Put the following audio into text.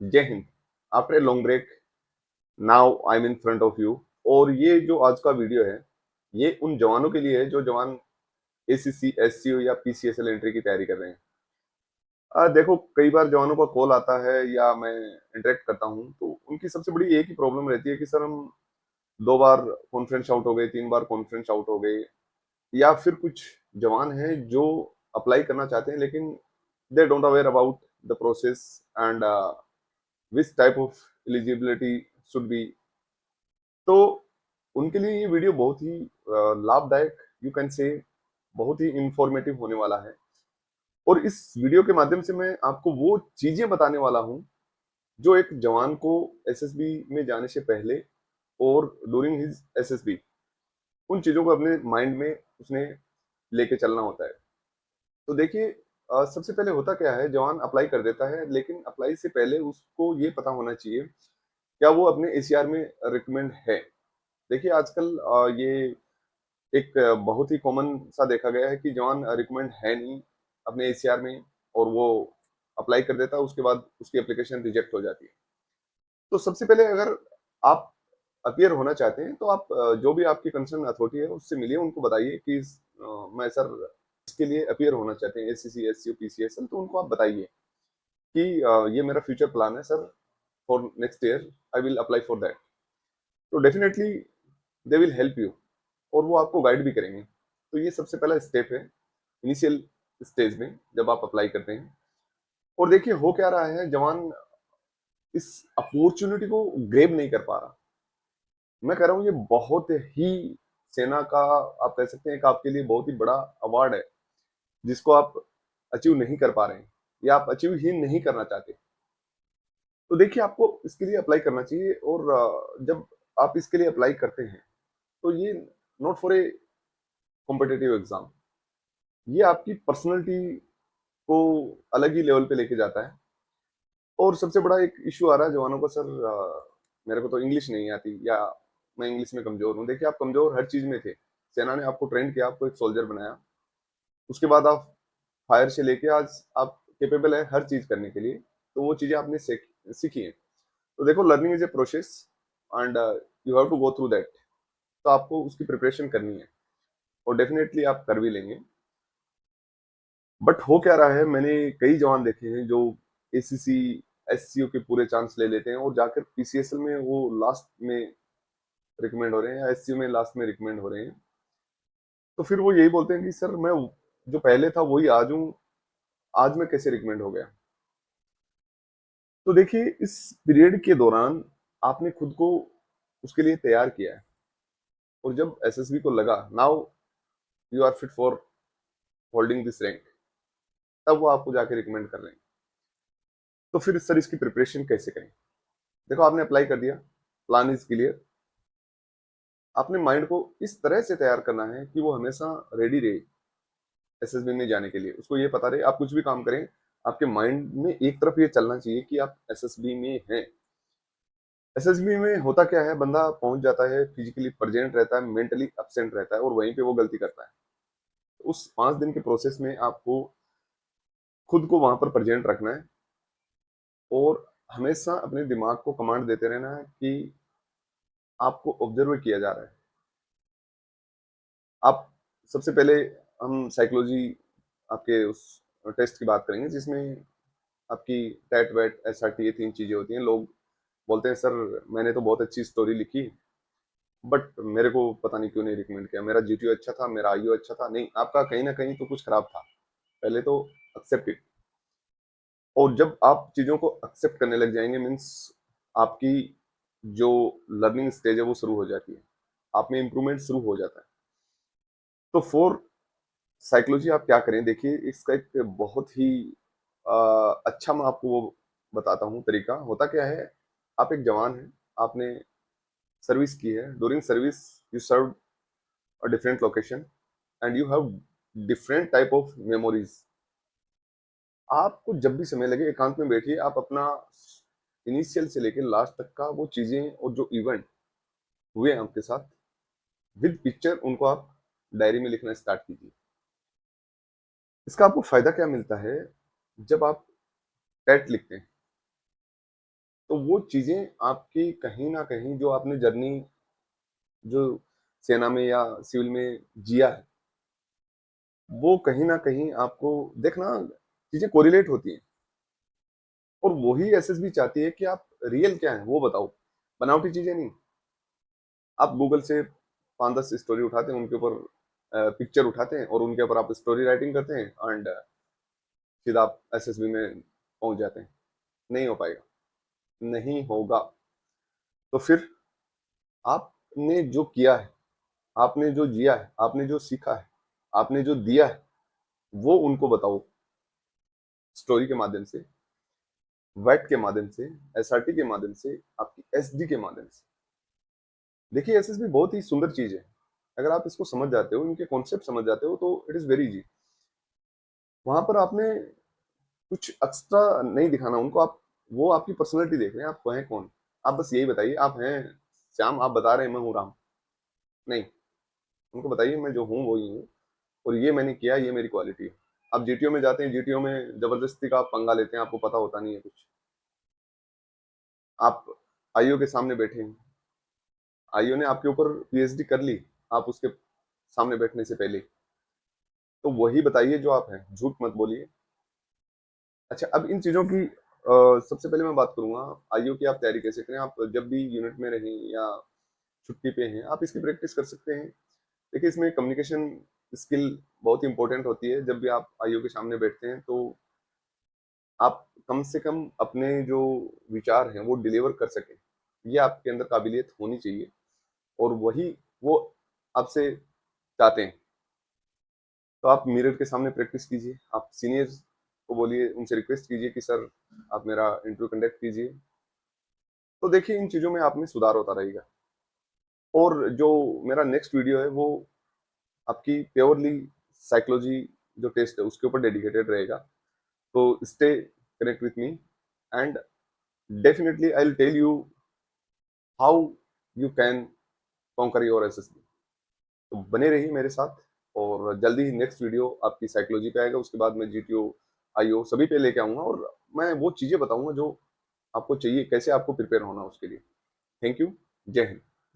जय हिंद। After a long break, now I am in front of you. और ये जो आज का वीडियो है, ये उन जवानों के लिए है जो जवान एसीसी, एससीओ या पीसीएसएल एंट्री की तैयारी कर रहे हैं। देखो, कई बार जवानों का कॉल आता है या मैं इंटरेक्ट करता हूँ, तो उनकी सबसे बड़ी एक ही प्रॉब्लम रहती है कि सर, हम 2 बार कॉन्फ्रेंस आउट हो गए, 3 बार कॉन्फ्रेंस आउट हो गए। या फिर कुछ जवान हैं जो अप्लाई करना चाहते हैं, लेकिन they don't aware about the process and which type of eligibility should be. तो उनके लिए ये वीडियो बहुत ही लाभदायक, यू कैन से, बहुत ही इंफॉर्मेटिव होने वाला है। और इस वीडियो के माध्यम से मैं आपको वो चीजें बताने वाला हूं जो एक जवान को एसएसबी में जाने से पहले और ड्यूरिंग हिज एसएसबी, उन चीजों को अपने माइंड में उसने लेके चलना होता है। तो देखिए, सबसे पहले होता क्या है, जवान अप्लाई कर देता है, लेकिन अप्लाई से पहले उसको ये पता होना चाहिए क्या वो अपने एसीआर में रिकमेंड है। देखिए, आजकल ये एक बहुत ही कॉमन सा देखा गया है कि जवान रिकमेंड है नहीं अपने एसीआर में, और वो अप्लाई कर देता है, उसके बाद उसकी एप्लीकेशन रिजेक्ट हो जाती है। तो सबसे पहले, अगर आप अपीयर होना चाहते हैं, तो आप जो भी आपकी कंसर्न अथॉरिटी है उससे मिलिए, उनको बताइए कि मैं सर इसके लिए अपीयर होना चाहते हैं, एससीसी, एससीओ, पीसीएसएल। तो उनको आप बताइए कि ये मेरा फ्यूचर प्लान है sir, for next year I will apply for that. तो definitely they will help you, और वो आपको गाइड भी करेंगे। तो ये सबसे पहला स्टेप है इनिशियल स्टेज में, जब आप अप्लाई करते हैं। और देखिए, हो क्या रहा है, जवान इस अपॉर्चुनिटी को ग्रेब नहीं कर पा रहा। मैं कह रहा हूँ, ये बहुत ही सेना का, आप कह सकते हैं, कि आपके लिए बहुत ही बड़ा अवार्ड है, जिसको आप अचीव नहीं कर पा रहे हैं या आप अचीव ही नहीं करना चाहते। तो देखिए, आपको इसके लिए अप्लाई करना चाहिए। और जब आप इसके लिए अप्लाई करते हैं, तो ये not for a competitive exam, ये आपकी पर्सनैलिटी को अलग ही लेवल पे लेके जाता है। और सबसे बड़ा एक इशू आ रहा है जवानों को, सर मेरे को तो इंग्लिश नहीं आती, या मैं इंग्लिश में कमजोर हूँ। देखिए, आप कमजोर हर चीज में थे, सेना ने आपको ट्रेन किया, आपको एक सोल्जर बनाया, उसके बाद आप फायर से लेके आज आप केपेबल है हर चीज करने के लिए। तो वो चीजें आपने सीखी हैं। तो देखो, learning is a process and you have to go through that. तो आपको उसकी प्रिपरेशन करनी है, और डेफिनेटली आप कर भी लेंगे। बट हो क्या रहा है, मैंने कई जवान देखे हैं जो एसीसी, एससीओ के पूरे चांस ले लेते हैं, और जाकर पीसीएसएल में वो लास्ट में रिकमेंड हो रहे हैं, या एससीओ में लास्ट में रिकमेंड हो रहे हैं। तो फिर वो यही बोलते हैं कि सर, मैं जो पहले था वही आज हूँ, आज मैं कैसे रिकमेंड हो गया। तो देखिए, इस पीरियड के दौरान आपने खुद को उसके लिए तैयार किया है, और जब एसएसबी को लगा now you are fit for holding this rank, तब वो आपको जाके रिकमेंड कर रहे हैं। तो फिर सर, इसकी प्रिपरेशन कैसे करें। देखो, आपने अप्लाई कर दिया, प्लान इज क्लियर। आपने माइंड को इस तरह से तैयार करना है कि वो हमेशा रेडी रहे एसएसबी में जाने के लिए। उसको ये पता रहे, आप कुछ भी काम करें, आपके माइंड में एक तरफ ये चलना चाहिए कि आप एसएसबी में हैं। एसएसबी में होता क्या है, बंदा पहुंच जाता है, फिजिकली प्रेजेंट रहता है, मेंटली एब्सेंट रहता है, और वहीं पे वो गलती करता है। उस 5 दिन के प्रोसेस में आपको खुद को वहां पर प्रेजेंट रखना है, और हमेशा अपने दिमाग को कमांड देते रहना है कि आपको ऑब्जर्व किया जा रहा है। आप सबसे पहले, हम साइकोलॉजी आपके उस टेस्ट की बात करेंगे, जिसमें आपकी टैट वैट एसआरटी, ये 3 चीजें होती हैं। लोग बोलते हैं सर, मैंने तो बहुत अच्छी स्टोरी लिखी, बट मेरे को पता नहीं क्यों नहीं रिकमेंड किया। मेरा जीटीओ अच्छा था, मेरा आईओ अच्छा था। नहीं, आपका कहीं ना कहीं तो कुछ खराब था। पहले तो एक्सेप्ट इट। और जब आप चीजों को एक्सेप्ट करने लग जाएंगे, मीन्स आपकी जो लर्निंग स्टेज है वो शुरू हो जाती है, आप में इंप्रूवमेंट शुरू हो जाता है। तो फॉर साइकोलॉजी आप क्या करें, देखिए, इसका एक बहुत ही अच्छा, मैं आपको वो बताता हूँ तरीका। होता क्या है, आप एक जवान हैं, आपने सर्विस की है, during service you serve a different location and you have different type of memories. आपको जब भी समय लगे, एकांत में बैठिए, आप अपना इनिशियल से लेकर लास्ट तक का वो चीजें और जो इवेंट हुए आपके साथ, विद पिक्चर, उनको आप डायरी में लिखना स्टार्ट कीजिए। इसका आपको फायदा क्या मिलता है, जब आप टेट लिखते हैं, तो वो चीजें आपकी कहीं ना कहीं जो आपने जर्नी जो सेना में या सिविल में जिया है, वो कहीं ना कहीं आपको देखना चीजें कोरिलेट होती हैं। और वही एसएसबी चाहती है कि आप रियल क्या है वो बताओ, बनावटी चीजें नहीं। आप गूगल से 5-10 स्टोरी उठाते हैं, उनके ऊपर पिक्चर उठाते हैं और उनके ऊपर आप स्टोरी राइटिंग करते हैं एंड सीधा आप एसएसबी में पहुंच जाते हैं। नहीं हो पाएगा, नहीं होगा। तो फिर आपने जो किया है, आपने जो जिया है, आपने जो सीखा है, आपने जो दिया है, वो उनको बताओ, स्टोरी के माध्यम से, वेट के माध्यम से, एसआरटी के माध्यम से, आपकी एसडी के माध्यम से। देखिए एसएसबी बहुत ही सुंदर चीज है। अगर आप इसको समझ जाते हो, इनके कॉन्सेप्ट समझ जाते हो, तो इट इज वेरी इजी। वहां पर आपने कुछ एक्स्ट्रा नहीं दिखाना उनको। आप वो आपकी पर्सनैलिटी देख रहे हैं, आप हैं कौन। आप बस यही बताइए, आप हैं श्याम, आप बता रहे हैं मैं हूँ राम। नहीं, उनको बताइए मैं जो हूँ वही हूँ, और ये मैंने किया, ये मेरी क्वालिटी है। आप जीटीओ में जाते हैं, जीटीओ में जबरदस्ती का आप पंगा लेते हैं, आपको पता होता नहीं है कुछ। आप आईओ के सामने बैठे हैं, आईओ ने आपके ऊपर पीएचडी कर ली, आप उसके सामने बैठने से पहले, तो वही बताइए जो आप हैं, झूठ मत बोलिए। अच्छा, अब इन चीजों की सबसे पहले मैं बात करूंगा आईओ की आप तैयारी कैसे करें। आप जब भी यूनिट में रहें या छुट्टी पे हैं, आप इसकी प्रैक्टिस कर सकते हैं। देखिए इसमें कम्युनिकेशन स्किल बहुत ही इंपॉर्टेंट होती है। जब भी आप आईओ के सामने बैठते हैं तो आप कम से कम अपने जो विचार हैं वो डिलीवर कर सकें, ये आपके अंदर काबिलियत होनी चाहिए। और वही वो आपसे चाहते हैं। तो आप मिरर के सामने प्रैक्टिस कीजिए, आप सीनियर्स को बोलिए, उनसे रिक्वेस्ट कीजिए कि सर आप मेरा इंटरव्यू कंडक्ट कीजिए। तो देखिए इन चीज़ों में आप में सुधार होता रहेगा। और जो मेरा नेक्स्ट वीडियो है वो आपकी प्योरली साइकोलॉजी जो टेस्ट है उसके ऊपर डेडिकेटेड रहेगा। तो stay connect with me and definitely I will tell you how you can conquer your SSB. तो बने रहिए मेरे साथ, और जल्दी ही नेक्स्ट वीडियो आपकी साइकोलॉजी पे आएगा। उसके बाद मैं जीटीओ आईओ सभी पे लेके आऊंगा, और मैं वो चीज़ें बताऊंगा जो आपको चाहिए, कैसे आपको प्रिपेयर होना उसके लिए। Thank you. जय हिंद।